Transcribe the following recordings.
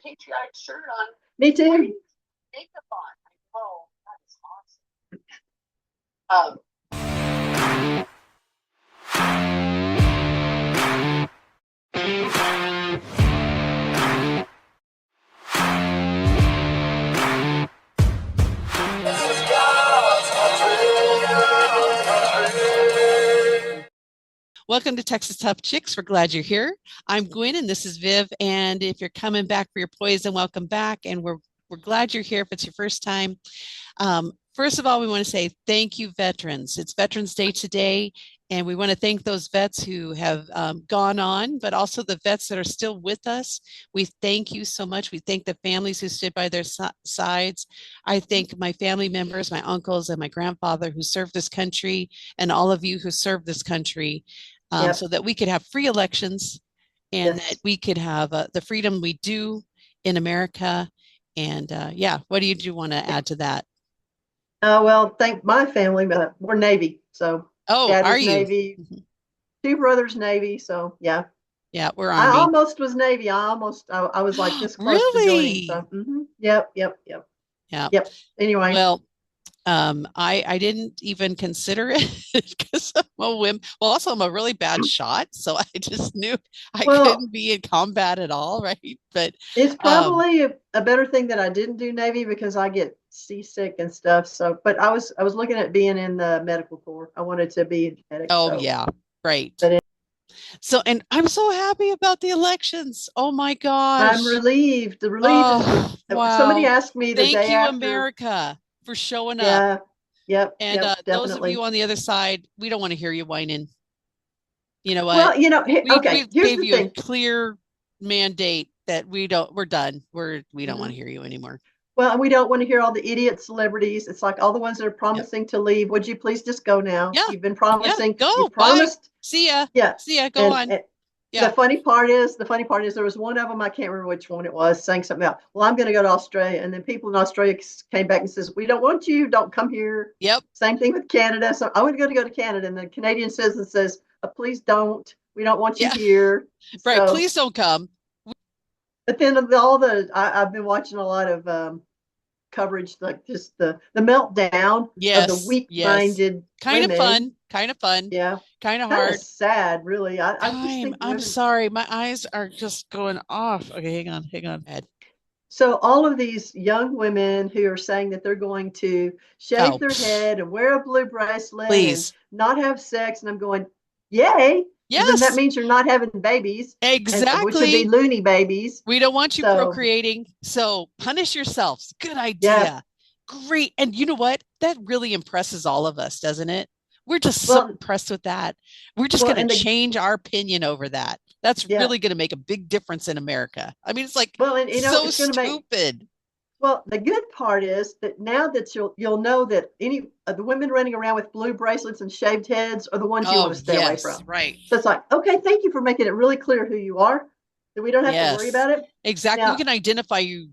patriotic shirt on. Me too. Makeup on. Oh, that is awesome. Welcome to Texas Tough Chicks. We're glad you're here. I'm Gwen and this is Viv. And if you're coming back for your poison, welcome back. And we're glad you're here if it's your first time. First of all, we want to say thank you, veterans. It's Veterans Day today. And we want to thank those vets who have gone on, but also the vets that are still with us. We thank you so much. We thank the families who stood by their sides. I thank my family members, my uncles and my grandfather who served this country, and all of you who served this country. So that we could have free elections and that we could have the freedom we do in America. And what do you want to add to that? Well, thank my family, but we're Navy. So Dad was are you? Navy, two brothers Navy. So yeah, we're Army. I almost was Navy. I was like this close to joining. So yep. Anyway. Well, I didn't even consider it because I'm a whim. Well, also I'm a really bad shot, so I just knew I couldn't be in combat at all, right? But it's probably a better thing that I didn't do Navy because I get seasick and stuff. So, but I was looking at being in the medical corps. I wanted to be a medic. Oh yeah, right. So, and I'm so happy about the elections. Oh my gosh, I'm relieved. The relief. Wow. Somebody asked me the day Thank you, after, America, for showing up. And those of you on the other side, we don't want to hear you whining. You know what? Well, we here's gave the you thing. a clear mandate that we're done. We don't want to hear you anymore. Well, and we don't want to hear all the idiot celebrities. It's like all the ones that are promising to leave. Would you please just go now? Yeah. You've been promising. Go. You promised. Bye. See ya. Yeah. See ya. Go on. The funny part is there was one of them, I can't remember which one it was, saying something about, well, I'm going to go to Australia. And then people in Australia came back and says, we don't want you. Don't come here. Yep. Same thing with Canada. So I was going to go to Canada. And the Canadian citizen says, please don't. We don't want you here. Right. So, please don't come. But then I've been watching a lot of coverage, like just the meltdown of the weak-minded kind of fun. Yeah. Kind of hard. Sad, really. I just think I'm sorry. My eyes are just going off. Okay, hang on. Ed. So all of these young women who are saying that they're going to shave their head and wear a blue bracelet and not have sex, and I'm going, yay. Yes. Then that means you're not having babies. Exactly. Which would be loony babies. We don't want you procreating. So punish yourselves. Good idea. Yeah. Great. And you know what? That really impresses all of us, doesn't it? We're just so impressed with that. We're just going to change our opinion over that. That's really going to make a big difference in America. I mean, it's like so stupid. The good part is that now that you'll know that any of the women running around with blue bracelets and shaved heads are the ones you want to stay away from. Right. So it's like, okay, thank you for making it really clear who you are, that we don't have to worry about it. Exactly. Now, we can identify you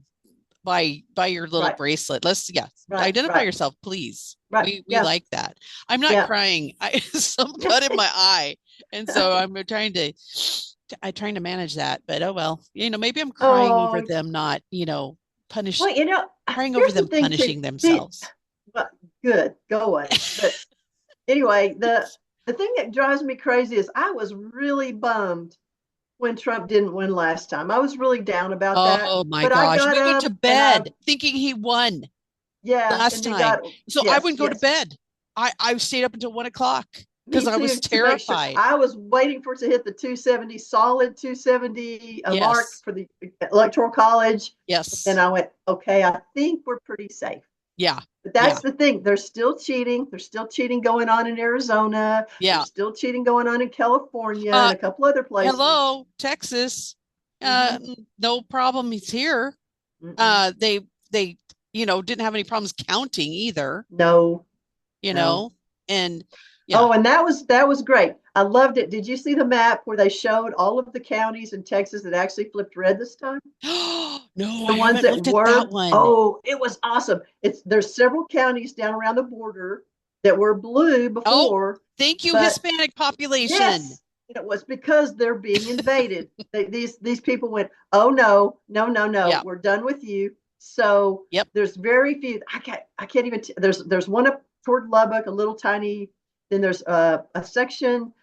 by your little bracelet. Let's identify yourself, please. Right. We like that. I'm not crying. I some cut in my eye, and so I'm trying to manage that. But oh well, maybe I'm crying over them not punishing. Well, crying over them punishing themselves. But good, go on. But anyway, the thing that drives me crazy is I was really bummed when Trump didn't win last time. I was really down about that. Oh my gosh. We went to bed thinking he won. Yeah. Last time. I wouldn't go to bed. I stayed up until 1 o'clock because I was terrified. I was waiting for it to hit the 270, solid 270 mark for the Electoral College. Yes. And I went, okay, I think we're pretty safe. Yeah. But that's the thing. There's still cheating. There's still cheating going on in Arizona. Yeah. There's still cheating going on in California and a couple other places. Hello, Texas. No problem. He's here. They didn't have any problems counting either. No. And and that was great. I loved it. Did you see the map where they showed all of the counties in Texas that actually flipped red this time? No, the ones that were. That one. Oh, it was awesome. There's several counties down around the border that were blue before. Oh, thank you, Hispanic population. Yes. it was because they're being invaded. These people went, oh no, no, no, no, Yeah. we're done with you. So Yep. there's very few. I can't even. There's one up toward Lubbock, a little tiny. Then there's a section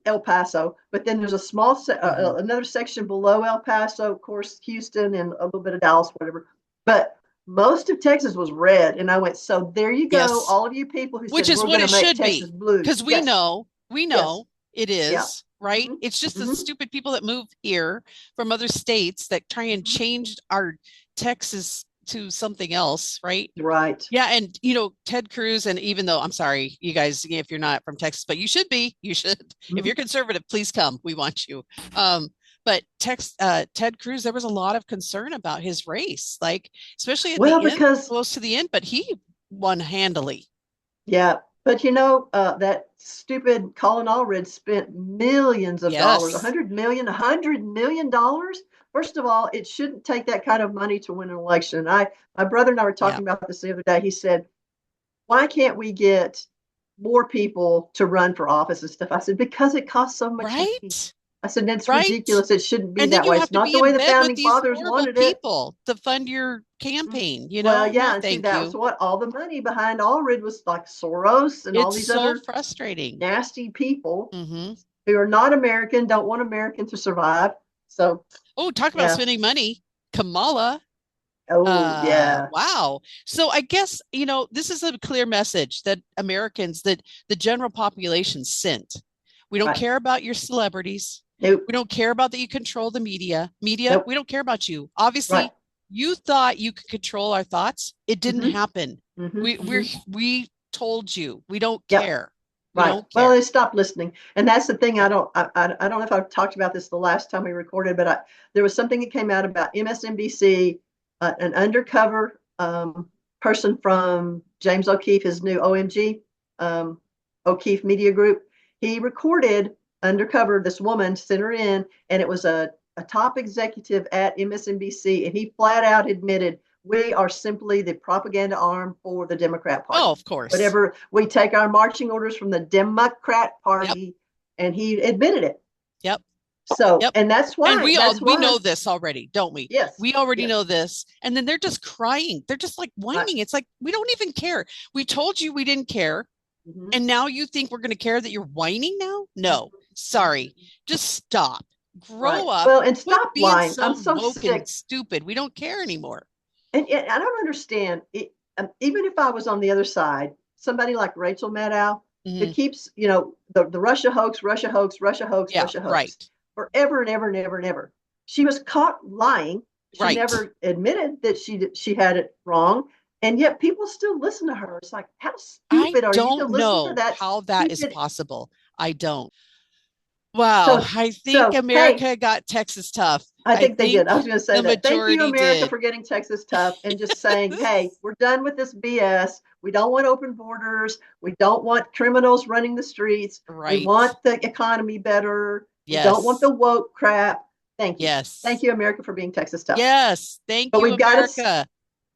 El Paso, but then there's a small another section below El Paso, of course, Houston and a little bit of Dallas, whatever. But most of Texas was red, and I went, so there you go, Yes. all of you people who Which said is we're what going it to make should Texas be. blue. Because we Yes, know yes, it yeah. is, right? Mm-hmm. It's just the Mm-hmm. stupid people that move here from other states that try and Mm-hmm. change our Texas to something else, right? Right. Yeah, and Ted Cruz, and even though I'm sorry, you guys, if you're not from Texas, but you should be, you should. Mm-hmm. If you're conservative, please come. We want you. But Ted Cruz, there was a lot of concern about his race, like especially at the end, Because close to the end, but he won handily. yeah, but that stupid Colin Allred spent millions of dollars, Yes. 100 million, $100 million. First of all, it shouldn't take that kind of money to win an election. My brother and I were Yeah. talking about this the other day. He said, why can't we get more people to run for office and stuff? I said, because it costs so much money. Right. I said, that's Right. ridiculous. It shouldn't be And then that you way. have It's to not be the way in the bed with founding these fathers horrible wanted it. people to fund your campaign, Well, yeah, No, and see, thank that was you. what all the money behind Allred was, like Soros and all It's these so other frustrating. nasty people Mm-hmm. who are not American, don't want American to survive. So, Oh, talk about yeah. spending money. Kamala. Oh, yeah. Wow. So I guess, this is a clear message that Americans, that the general population sent. We don't Right. care about your celebrities. Nope. We don't care about that you control the media. Nope. We don't care about you. Obviously, Right. you thought you could control our thoughts. It didn't happen. We told you. We don't Yep. care. We Right. don't Well, care. they stopped listening. And that's the thing. I don't know if I've talked about this the last time we recorded, but there was something that came out about MSNBC, an undercover person from James O'Keefe, his new OMG, O'Keefe Media Group. He recorded undercover this woman, sent her in, and it was a top executive at MSNBC, and he flat out admitted, we are simply the propaganda arm for the Democrat Party. Oh, of course. Whatever, we take our marching orders from the Democrat Party, and he admitted it. Yep. So, yep. and that's why. And we know this already, don't we? Yes. We already know this. And then they're just crying. They're just like whining. It's like, we don't even care. We told you we didn't care. Mm-hmm. And now you think we're going to care that you're whining now? No, sorry. Just stop. Grow up. Well, and stop being lying. So I'm so woke sick. And stupid. We don't care anymore. And I don't understand it. Even if I was on the other side, somebody like Rachel Maddow, who keeps, the Russia hoax, Russia hoax, Russia hoax, Russia hoax, right. forever and ever and ever and ever. She was caught lying. She never admitted that she had it wrong, and yet people still listen to her. It's like, how stupid are you to listen to that? How that is possible. I don't. Wow, I think America got Texas tough. I think they did. I was going to say that. Thank you, America, for getting Texas tough and just saying, hey, we're done with this BS. We don't want open borders. We don't want criminals running the streets. Right. We want the economy better. Yes. We don't want the woke crap. Thank you. Yes. Thank you, America, for being Texas tough. Yes. Thank you, America.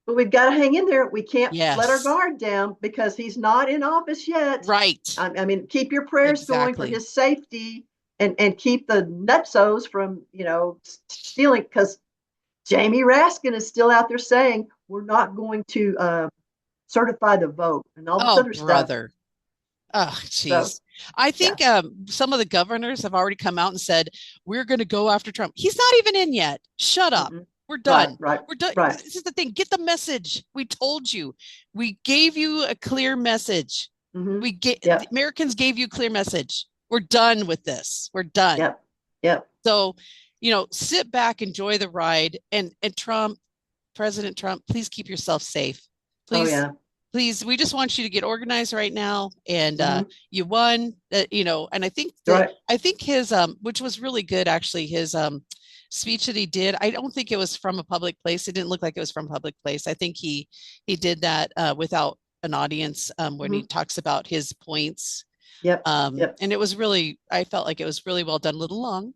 But we've got to hang in there. We can't let our guard down because he's not in office yet. Right. I mean, keep your prayers going for his safety. And keep the nutsos from, stealing, because Jamie Raskin is still out there saying we're not going to certify the vote and all this other stuff. Oh, geez. I think some of the governors have already come out and said, we're going to go after Trump. He's not even in yet. Shut up. Mm-hmm. We're done. Right. We're done. Right. This is the thing. Get the message. We told you. We gave you a clear message. Mm-hmm. The Americans gave you a clear message. We're done with this. We're done. Yep. So, sit back, enjoy the ride, and President Trump, please keep yourself safe. Please, please. We just want you to get organized right now. And you won. And I think I think his which was really good actually. His speech that he did. I don't think it was from a public place. It didn't look like it was from a public place. I think he did that without an audience when he talks about his points. Yep. And it was really, I felt like it was really well done, a little long,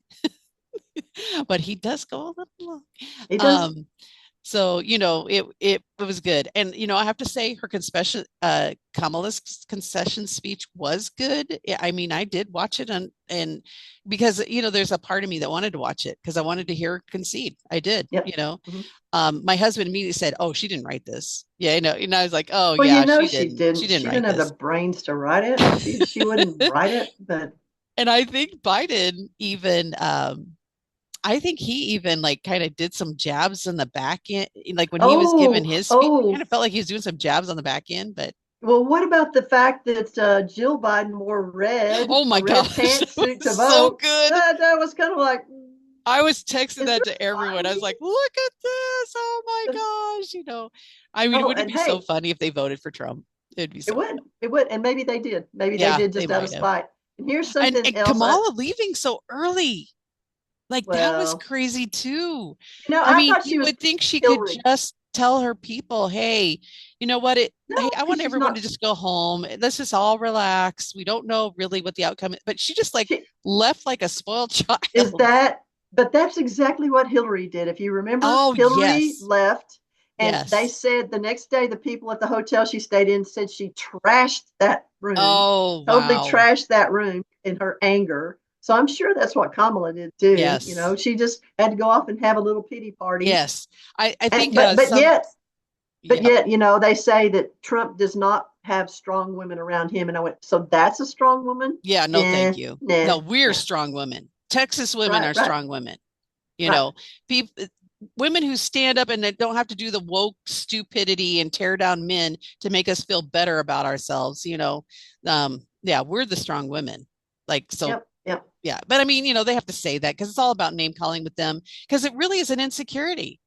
but he does go a little long. He does. So, it was good. And, I have to say her concession, Kamala's concession speech was good. I mean, I did watch it and because, there's a part of me that wanted to watch it because I wanted to hear her concede. I did, Yep. Mhm. My husband immediately said, "Oh, she didn't write this." Yeah, I was like, "Oh, Well, yeah, she She didn't. didn't She write didn't have the this." brains to write it. She wouldn't write it, but And I think Biden even, I think he even like kind of did some jabs in the back end, like when he was giving his speech, it kind oh. of felt like he was doing some jabs on the back end, but Well, what about the fact that Jill Biden wore oh a my red gosh, that pantsuit was to so vote? good. That was kind of like, I was texting is that there to everyone. I was irony? like, look at this. Oh my gosh. I mean, Oh, wouldn't and it be so hey, funny if they voted for Trump? It'd be it so would, funny. it would, and maybe they did. Maybe they Yeah, did they just out of might have. spite. And here's And, something and else. Kamala leaving so early. Like that was Well, crazy too. I I mean, thought she you was would think she could Hillary. just tell her people, hey, you know what hey, No, I because want she's everyone not. to just go home. Let's just all relax. We don't know really what the outcome is. But she just like She left like a spoiled is child. that, but that's exactly what Hillary did. If you remember, Oh, Hillary yes. left, and they Yes. said the next day the people at the hotel she stayed in said she trashed that room, Oh, totally wow. trashed that room in her anger. So I'm sure that's what Kamala did too. Yes. She just had to go off and have a little pity party. Yes. I And think but yet, yeah. they say that Trump does not have strong women around him. And I went, so that's a strong woman? Yeah, no, Nah, thank you. nah, No, we're nah. strong women. Texas women Right, are right, strong women. You right. know, people, women who stand up and they don't have to do the woke stupidity and tear down men to make us feel better about ourselves. Yeah, we're the strong women. Like, so Yep, yep. yeah, but I mean, they have to say that because it's all about name calling with them because it really is an insecurity.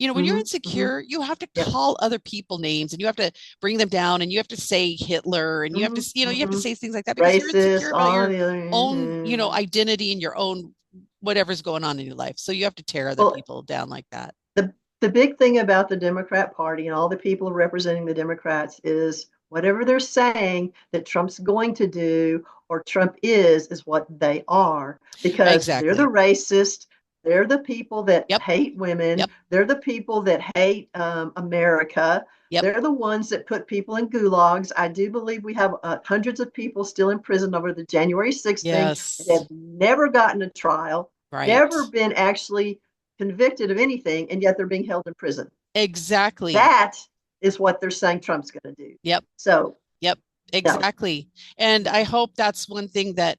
When you're Mm-hmm, mm-hmm. insecure, you have to Yep. call other people names and you have to bring them down and you have to say Hitler and you have Mm-hmm, to, you have to mm-hmm. say things like that because you're insecure Racist, about all your the other. own, Mm-hmm. identity and your own whatever's going on in your life. So you have to tear other Well, people down like that. the big thing about the Democrat Party and all the people representing the Democrats is whatever they're saying that Trump's going to do or Trump is what they are because they're the Exactly. racist. They're the people that Yep. hate women. Yep. They're the people that hate America. Yep. They're the ones that put people in gulags. I do believe we have hundreds of people still in prison over the January 6th thing that Yes. have never gotten a trial, Right. never been actually convicted of anything, and yet they're being held in prison. Exactly. That is what they're saying Trump's going to do. Yep. So, Yep. no, Exactly. And I hope that's one thing that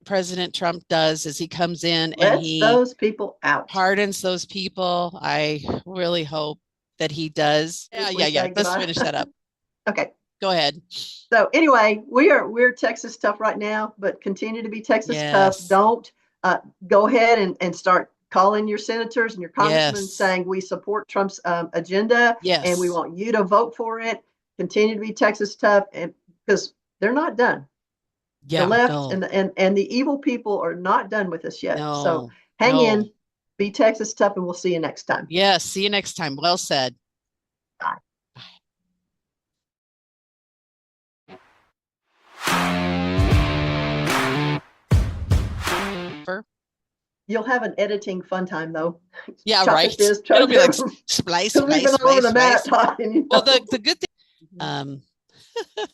President Trump does is he comes in and lets he those people out. pardons those people. I really hope that he does. Yeah, If we yeah, yeah. say Let's goodbye. finish that up. Okay. Go ahead. So anyway, we're Texas tough right now, but continue to be Texas tough. Yes. Don't go ahead and start calling your senators and your congressmen Yes. saying we support Trump's agenda and we Yes. want you to vote for it. Continue to be Texas tough, and because they're not done. The Yeah, left no. and the evil people are not done with us yet. So No. hang No. in, be Texas tough, and we'll see you next time. Yes. See you next time. Well said. Bye. You'll have an editing fun time though. Yeah, Chop at right. this, It'll chop be like there. splice, Because we've splice, been all over splice, the map splice. talking, Well, the good thing, um,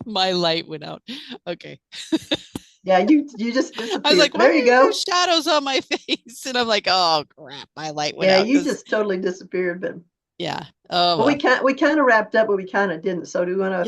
my light went out. Okay. Yeah, you just I was disappeared. like, why There you are there go. shadows on my face? And I'm like, oh crap, my light went Yeah, out you because just totally disappeared. But yeah. Oh well, well. we kind of wrapped up, but we kind of didn't. So do you want to